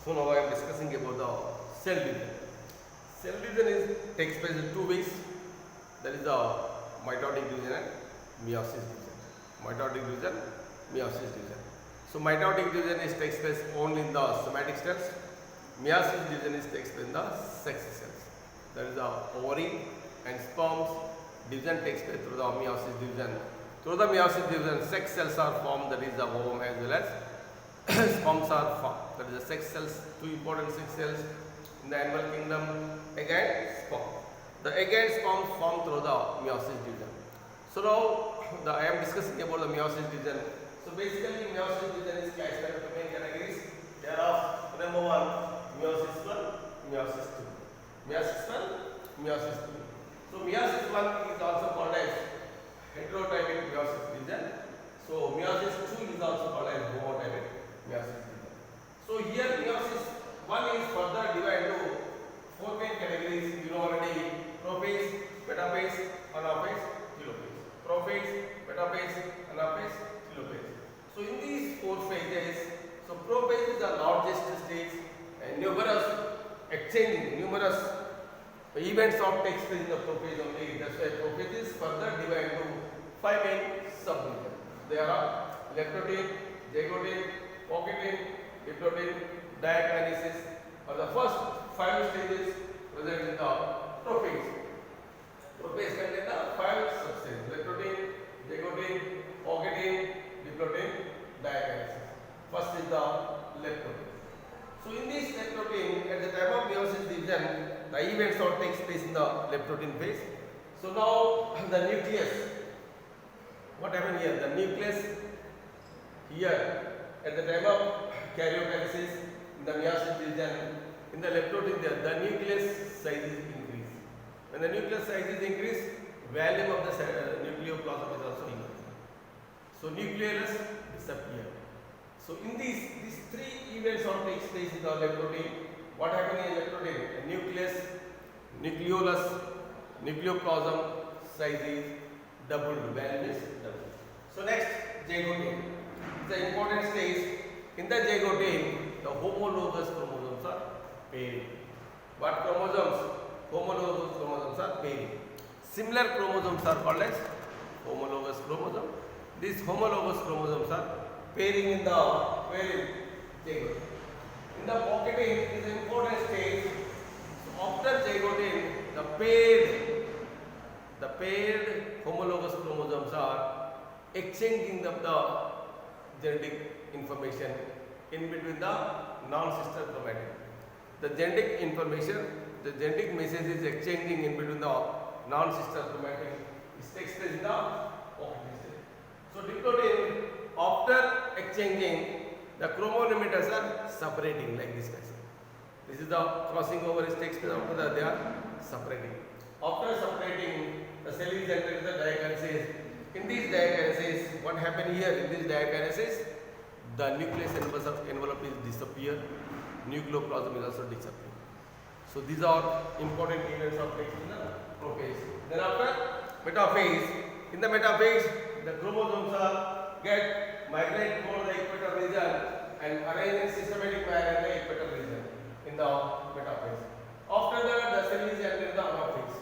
So now I am discussing about the cell division. Cell division takes place in 2 ways. That is the mitotic division and meiosis division. Mitotic division, meiosis division. So mitotic division takes place only in the somatic cells. Meiosis division takes place in the sex cells. That is the ovary and sperms. Division takes place through the meiosis division. Through the meiosis division, sex cells are formed. That is the ovum as well as sperms are formed. That is the sex cells. Two important sex cells in the animal kingdom: egg and sperm. The egg and sperm form through the meiosis division. So now I am discussing about the meiosis division. So basically, meiosis division is classified into main categories. There are number one, meiosis one, meiosis two. Meiosis one, meiosis two. So meiosis one is also called as heterotypic meiosis division. So meiosis two is also called as homotypic meiosis division. So here meiosis one is further divided into four main categories. You know already: prophase, metaphase, anaphase, telophase. Prophase, metaphase, anaphase, telophase. So in these four phases, so prophase is the largest stage, and numerous events of takes place in the prophase only. That's why prophase is further divided into five main subdivisions. There are leptotin, zygotin, pocketin, diplotin, diakinesis are the first five stages present in the prophase. Prophase contains the five substages: leptotin, zygotin, pocketin, diplotin, diakinesis. First is the leptotin. So in this leptotin, at the time of meiosis division, the events all takes place in the leptotin phase. So now the nucleus. What happened here? The nucleus here at the time of karyokinesis in the meiosis division, in the leptotin the nucleus size is increased. When the nucleus size is increased, volume of the nucleoplasm is also increased. So nucleolus disappear. So in these three events all takes place in the leptotin. What happened in leptotin? The nucleus, nucleolus, nucleoplasm size is doubled, volume is doubled. So next, zygotin. The important stage. In the zygotin, the homologous chromosomes are paired. What chromosomes? Homologous chromosomes are paired. Similar chromosomes are called as homologous chromosome. These homologous chromosomes are pairing in the zygotin. In the pocketin is an important stage. So after zygotin, the paired homologous chromosomes are exchanging of the genetic information in between the non-sister chromatin. The genetic information, the genetic message is exchanging in between the non-sister chromatin. It takes place in the pocketin stage. So diplotin, after exchanging, the chromatometers are separating like this case. This is the crossing over. It takes place after that they are separating. After separating, the cell is entered the diakinesis. In this diakinesis, what happened here? In this diakinesis, the nucleus envelope is disappear. Nucleoplasm is also disappear. So these are important events of takes in the prophase. Then after metaphase, in the metaphase, the chromosomes are migrate toward the equator region and arrange in systematic manner in the equator region in the metaphase. After that, the cell is entered the anaphase.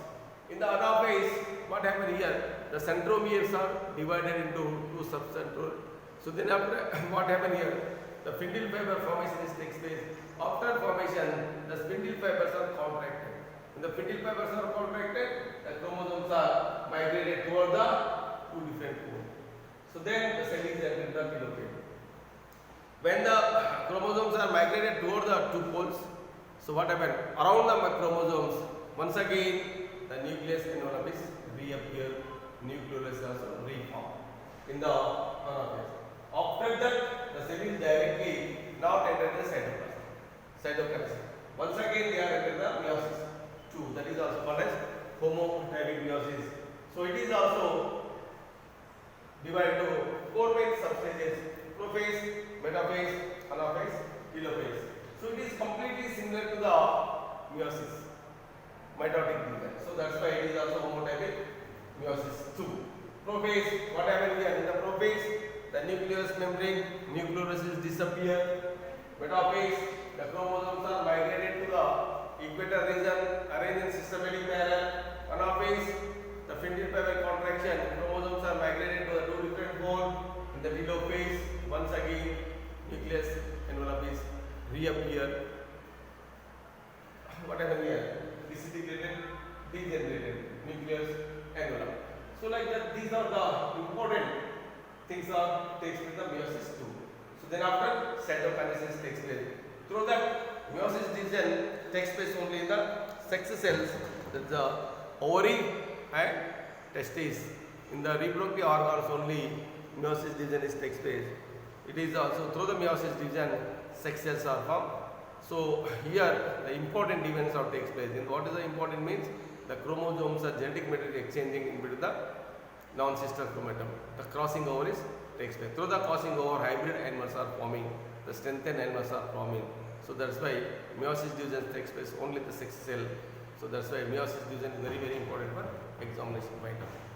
In the anaphase, what happened here? The centromeres are divided into two subcentromere. So then after what happened here? The spindle fiber formation takes place. After formation, the spindle fibers are contracted. When the spindle fibers are contracted, the chromosomes are migrated toward the two different poles. So then the cell is entered the telophase. When the chromosomes are migrated toward the two poles, so what happened? Around the chromosomes, once again the nucleus envelope is reappear, nucleolus is also reformed in the anaphase. After that, the cell is directly not entered the cytoplasm. Once again they are entered the meiosis 2. That is also called as homotypic meiosis. So it is also divided into four main substages: prophase, metaphase, anaphase, telophase. So it is completely similar to the meiosis, mitotic division. So that's why it is also homotypic meiosis 2. Prophase, what happened here? In the prophase, the nucleus membrane, nucleolus disappear. Metaphase, the chromosomes are migrated to the equator region, arranged in systematic manner. Anaphase, the Findel-Pavek contraction, chromosomes are migrated to the two different poles. In the telophase, once again, nucleus envelope is reappear. What happened here? Disintegrated, degenerated nucleus envelope. So like that, these are the important things are takes place in the meiosis too. So then after cytokinesis takes place. Through that meiosis division takes place only in the sex cells, that's the ovary and testes. In the reproductive organs only meiosis division takes place. It is also through the meiosis division sex cells are formed. So here the important events are takes place. And what is the important means? The chromosomes are genetic material exchanging in between the non-sister chromatin. The crossing over is takes place. Through the crossing over, hybrid animals are forming. The strengthened animals are forming. So that's why meiosis division takes place only the sex cell. So that's why meiosis division is very important for examination point of view.